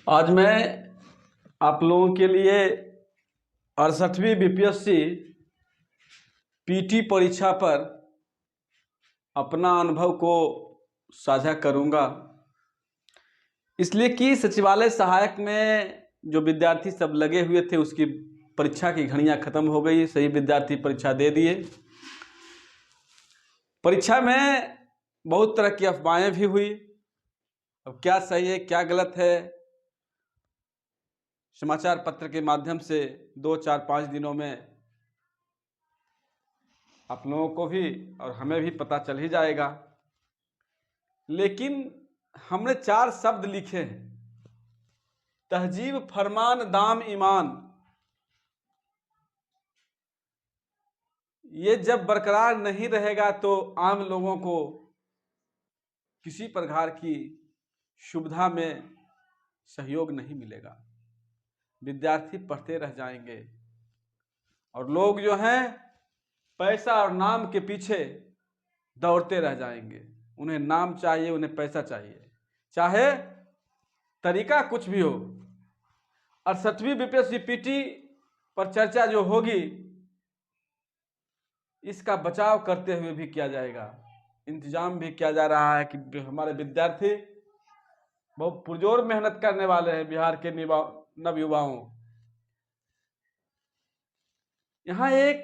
आज मैं आप लोगों के लिए 68वीं बीपीएससी पीटी परीक्षा पर अपना अनुभव को साझा करूंगा, इसलिए कि सचिवालय सहायक में जो विद्यार्थी सब लगे हुए थे उसकी परीक्षा की घड़ियां खत्म हो गई। सही विद्यार्थी परीक्षा दे दिए। परीक्षा में बहुत तरह की अफवाहें भी हुई। अब क्या सही है क्या गलत है, समाचार पत्र के माध्यम से 2-4-5 दिनों में आप लोगों को भी और हमें भी पता चल ही जाएगा। लेकिन हमने 4 शब्द लिखे हैं: तहजीब, फरमान, दाम, ईमान। ये जब बरकरार नहीं रहेगा तो आम लोगों को किसी प्रकार की सुविधा में सहयोग नहीं मिलेगा। विद्यार्थी पढ़ते रह जाएंगे और लोग जो हैं पैसा और नाम के पीछे दौड़ते रह जाएंगे। उन्हें नाम चाहिए, उन्हें पैसा चाहिए, चाहे तरीका कुछ भी हो। 68वीं बीपीएससी पीटी पर चर्चा जो होगी, इसका बचाव करते हुए भी किया जाएगा। इंतजाम भी किया जा रहा है कि हमारे विद्यार्थी बहुत पुरजोर मेहनत करने वाले हैं। बिहार के नवयुवाओं, यहाँ एक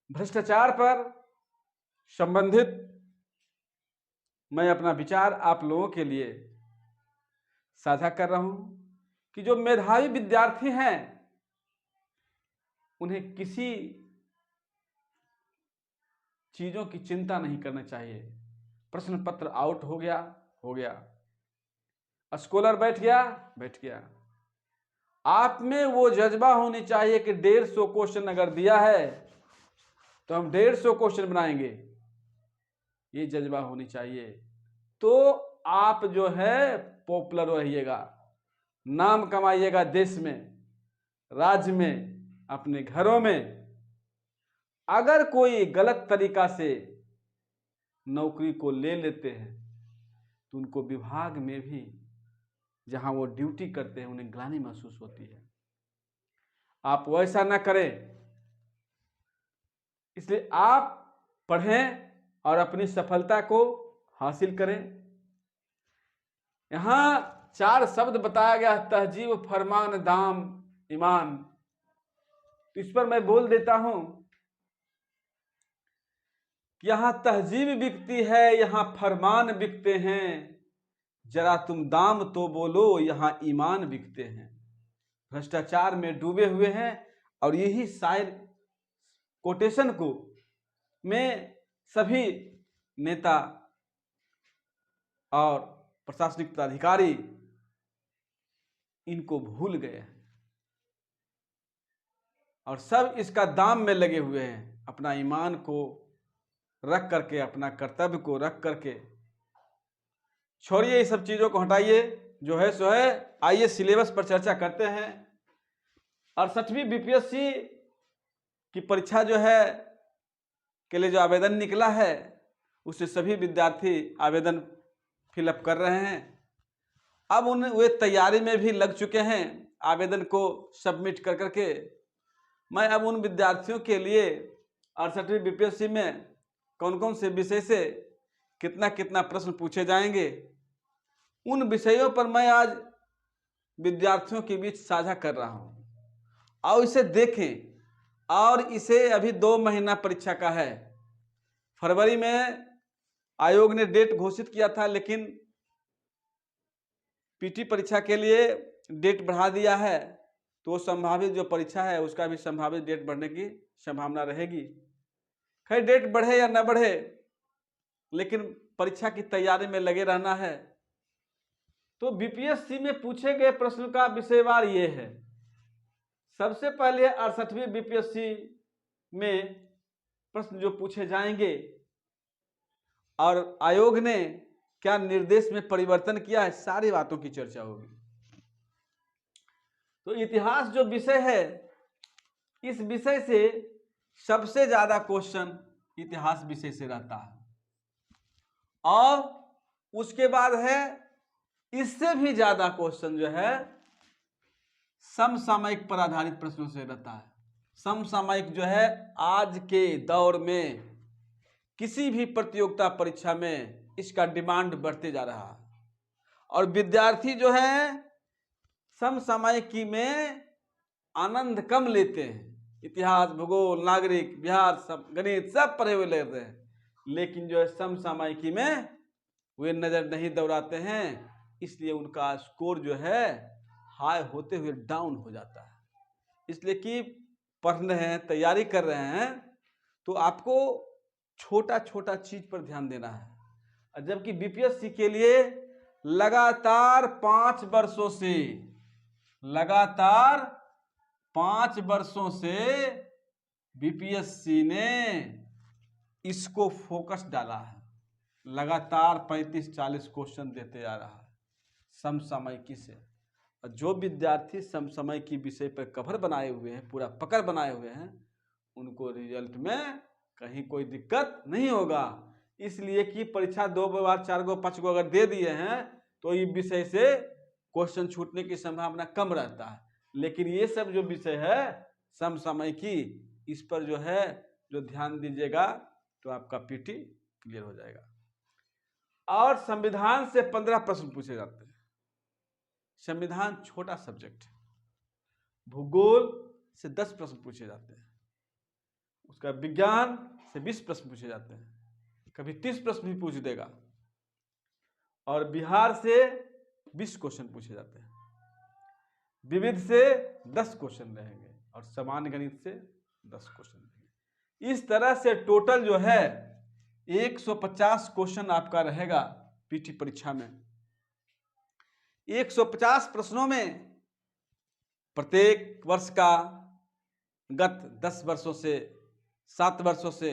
भ्रष्टाचार पर संबंधित मैं अपना विचार आप लोगों के लिए साझा कर रहा हूं कि जो मेधावी विद्यार्थी हैं उन्हें किसी चीजों की चिंता नहीं करनी चाहिए। प्रश्न पत्र आउट हो गया, स्कॉलर बैठ गया। आप में वो जज्बा होनी चाहिए कि 150 क्वेश्चन अगर दिया है तो हम 150 क्वेश्चन बनाएंगे। ये जज्बा होनी चाहिए, तो आप जो है पॉपुलर रहिएगा, नाम कमाइएगा देश में, राज्य में, अपने घरों में। अगर कोई गलत तरीका से नौकरी को ले लेते हैं तो उनको विभाग में भी जहां वो ड्यूटी करते हैं उन्हें ग्लानि महसूस होती है। आप वैसा ना करें, इसलिए आप पढ़ें और अपनी सफलता को हासिल करें। यहां 4 शब्द बताया गया: तहजीब, फरमान, दाम, ईमान। तो इस पर मैं बोल देता हूं कि यहां तहजीब बिकती है, यहां फरमान बिकते हैं, जरा तुम दाम तो बोलो, यहां ईमान बिकते हैं। भ्रष्टाचार में डूबे हुए हैं और यही शायर कोटेशन को में सभी नेता और प्रशासनिक पदाधिकारी इनको भूल गए हैं और सब इसका दाम में लगे हुए हैं। अपना ईमान को रख करके, अपना कर्तव्य को रख करके छोड़िए, ये सब चीजों को हटाइए। जो है सो है। आइए सिलेबस पर चर्चा करते हैं। 68वीं बीपीएससी की परीक्षा जो है के लिए जो आवेदन निकला है, उससे सभी विद्यार्थी आवेदन फिलअप कर रहे हैं। अब वे तैयारी में भी लग चुके हैं आवेदन को सबमिट कर करके। मैं अब उन विद्यार्थियों के लिए 68वीं बीपीएससी में कौन कौन से विषय से कितना कितना प्रश्न पूछे जाएंगे, उन विषयों पर मैं आज विद्यार्थियों के बीच साझा कर रहा हूं। और इसे देखें। और इसे अभी 2 महीना परीक्षा का है। फरवरी में आयोग ने डेट घोषित किया था, लेकिन पीटी परीक्षा के लिए डेट बढ़ा दिया है, तो संभावित जो परीक्षा है उसका भी संभावित डेट बढ़ने की संभावना रहेगी। खैर, डेट बढ़े या न बढ़े, लेकिन परीक्षा की तैयारी में लगे रहना है। तो बीपीएससी में पूछे गए प्रश्न का विषयवार ये है। सबसे पहले 68वीं बीपीएससी में प्रश्न जो पूछे जाएंगे और आयोग ने क्या निर्देश में परिवर्तन किया है, सारी बातों की चर्चा होगी। तो इतिहास जो विषय है, इस विषय से सबसे ज्यादा क्वेश्चन इतिहास विषय से रहता है और उसके बाद है इससे भी ज्यादा क्वेश्चन जो है समसामयिक पर आधारित प्रश्नों से रहता है। समसामयिक जो है आज के दौर में किसी भी प्रतियोगिता परीक्षा में इसका डिमांड बढ़ते जा रहा है और विद्यार्थी जो है समसामयिकी में आनंद कम लेते हैं। इतिहास, भूगोल, नागरिक, बिहार, सब गणित सब पढ़े हुए लेते हैं, लेकिन जो है समसामयिकी में वे नजर नहीं दौड़ाते हैं, इसलिए उनका स्कोर जो है हाई होते हुए डाउन हो जाता है। इसलिए कि पढ़ रहे हैं, तैयारी कर रहे हैं, तो आपको छोटा छोटा चीज पर ध्यान देना है। जबकि बीपीएससी के लिए लगातार 5 वर्षों से बीपीएससी ने इसको फोकस डाला है। लगातार 35-40 क्वेश्चन देते आ रहा है समसामयिकी से। और जो विद्यार्थी समसामयिकी विषय पर कवर बनाए हुए हैं, पूरा पकड़ बनाए हुए हैं, उनको रिजल्ट में कहीं कोई दिक्कत नहीं होगा। इसलिए कि परीक्षा 2 बार 4 गो 5 गो अगर दे दिए हैं तो ये विषय से क्वेश्चन छूटने की संभावना कम रहता है। लेकिन ये सब जो विषय है समसामयिकी, इस पर जो है जो ध्यान दीजिएगा तो आपका पीटी क्लियर हो जाएगा। और संविधान से 15 प्रश्न पूछे जाते हैं। संविधान छोटा सब्जेक्ट है। भूगोल से 10 प्रश्न पूछे जाते हैं। उसका विज्ञान से 20 प्रश्न पूछे जाते हैं, कभी 30 प्रश्न भी पूछ देगा। और बिहार से 20 क्वेश्चन पूछे जाते हैं। विविध से 10 क्वेश्चन रहेंगे और सामान्य गणित से 10 क्वेश्चन रहेंगे। इस तरह से टोटल जो है 150 क्वेश्चन आपका रहेगा पीटी परीक्षा में। 150 प्रश्नों में प्रत्येक वर्ष का गत 10 वर्षों से 7 वर्षों से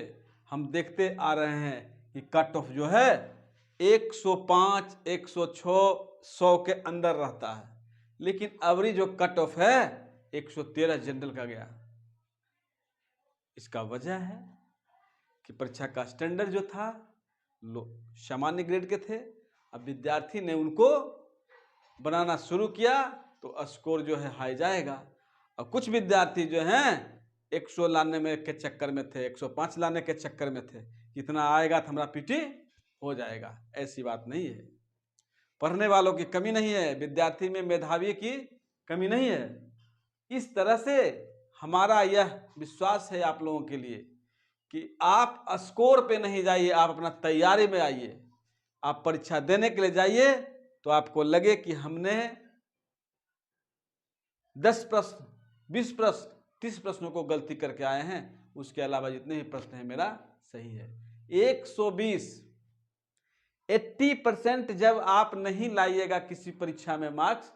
हम देखते आ रहे हैं कि कट ऑफ जो है 105, 106, 100 के अंदर रहता है। लेकिन अबरी जो कट ऑफ है 113 जनरल का गया। इसका वजह है कि परीक्षा का स्टैंडर्ड जो था सामान्य ग्रेड के थे। अब विद्यार्थी ने उनको बनाना शुरू किया तो स्कोर जो है हाई जाएगा। और कुछ विद्यार्थी जो हैं 100 लाने में के चक्कर में थे, 105 लाने के चक्कर में थे, कितना आएगा तो हमारा पीटी हो जाएगा। ऐसी बात नहीं है। पढ़ने वालों की कमी नहीं है, विद्यार्थी में मेधावी की कमी नहीं है। इस तरह से हमारा यह विश्वास है आप लोगों के लिए कि आप स्कोर पे नहीं जाइए, आप अपना तैयारी में आइए। आप परीक्षा देने के लिए जाइए तो आपको लगे कि हमने 10 प्रश्न, 20 प्रश्न, 30 प्रश्नों को गलती करके आए हैं, उसके अलावा जितने भी प्रश्न हैं मेरा सही है। 120, 80% जब आप नहीं लाइएगा किसी परीक्षा में मार्क्स,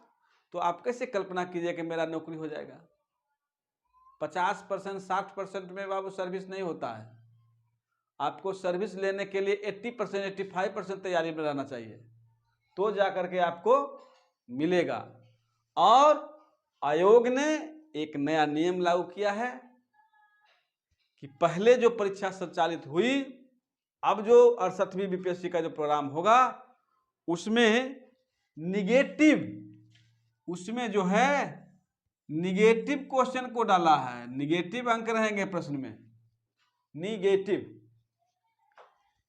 तो आप कैसे कल्पना कीजिए कि मेरा नौकरी हो जाएगा। 50%, 60% में बाबू सर्विस नहीं होता है। आपको सर्विस लेने के लिए 80%, 85% तैयारी में रहना चाहिए, तो जाकर के आपको मिलेगा। और आयोग ने एक नया नियम लागू किया है कि पहले जो परीक्षा संचालित हुई, अब जो 68वीं बीपीएससी का जो प्रोग्राम होगा उसमें जो है निगेटिव क्वेश्चन को डाला है। निगेटिव अंक रहेंगे प्रश्न में।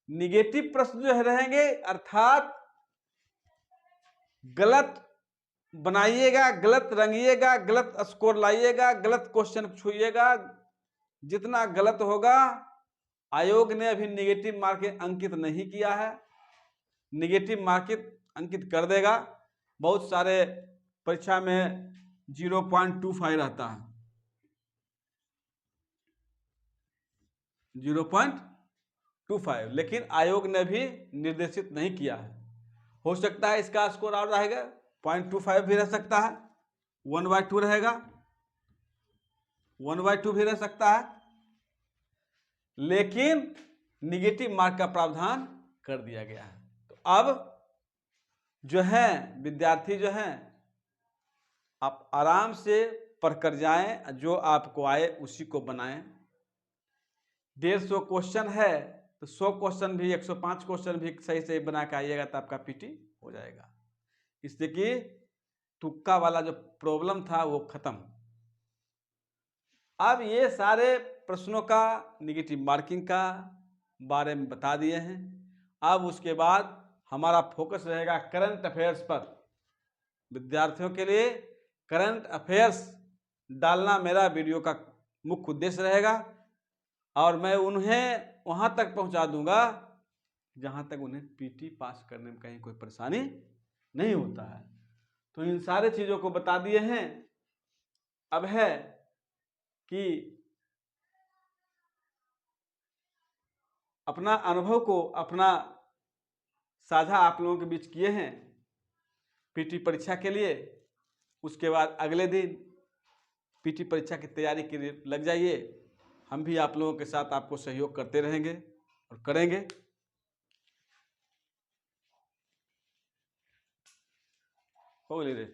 निगेटिव प्रश्न जो है रहेंगे, अर्थात गलत बनाइएगा, गलत रंगिएगा, गलत स्कोर लाइएगा, गलत क्वेश्चन छुइएगा, जितना गलत होगा। आयोग ने अभी निगेटिव मार्क अंकित नहीं किया है। निगेटिव मार्क अंकित कर देगा। बहुत सारे परीक्षा में 0.25 रहता है, 0.25, लेकिन आयोग ने भी निर्देशित नहीं किया है। हो सकता है इसका स्कोर और रहेगा, 0.25 भी रह सकता है, 1/2 रहेगा, 1/2 भी रह सकता है, लेकिन निगेटिव मार्क का प्रावधान कर दिया गया है। तो अब जो है विद्यार्थी जो है आप आराम से पढ़कर जाएं, जो आपको आए उसी को बनाएं। 150 क्वेश्चन है तो 100 क्वेश्चन भी, 105 क्वेश्चन भी सही सही बना के आइएगा तो आपका पीटी हो जाएगा। इससे कि तुक्का वाला जो प्रॉब्लम था वो खत्म। अब ये सारे प्रश्नों का निगेटिव मार्किंग का बारे में बता दिए हैं। अब उसके बाद हमारा फोकस रहेगा करंट अफेयर्स पर। विद्यार्थियों के लिए करंट अफेयर्स डालना मेरा वीडियो का मुख्य उद्देश्य रहेगा और मैं उन्हें वहां तक पहुंचा दूंगा जहां तक उन्हें पीटी पास करने में कहीं कोई परेशानी नहीं होता है। तो इन सारे चीजों को बता दिए हैं। अब है कि अपना अनुभव को अपना साझा आप लोगों के बीच किए हैं पीटी परीक्षा के लिए। उसके बाद अगले दिन पीटी परीक्षा की तैयारी के लिए लग जाइए। हम भी आप लोगों के साथ आपको सहयोग करते रहेंगे और करेंगे। हो गई रे।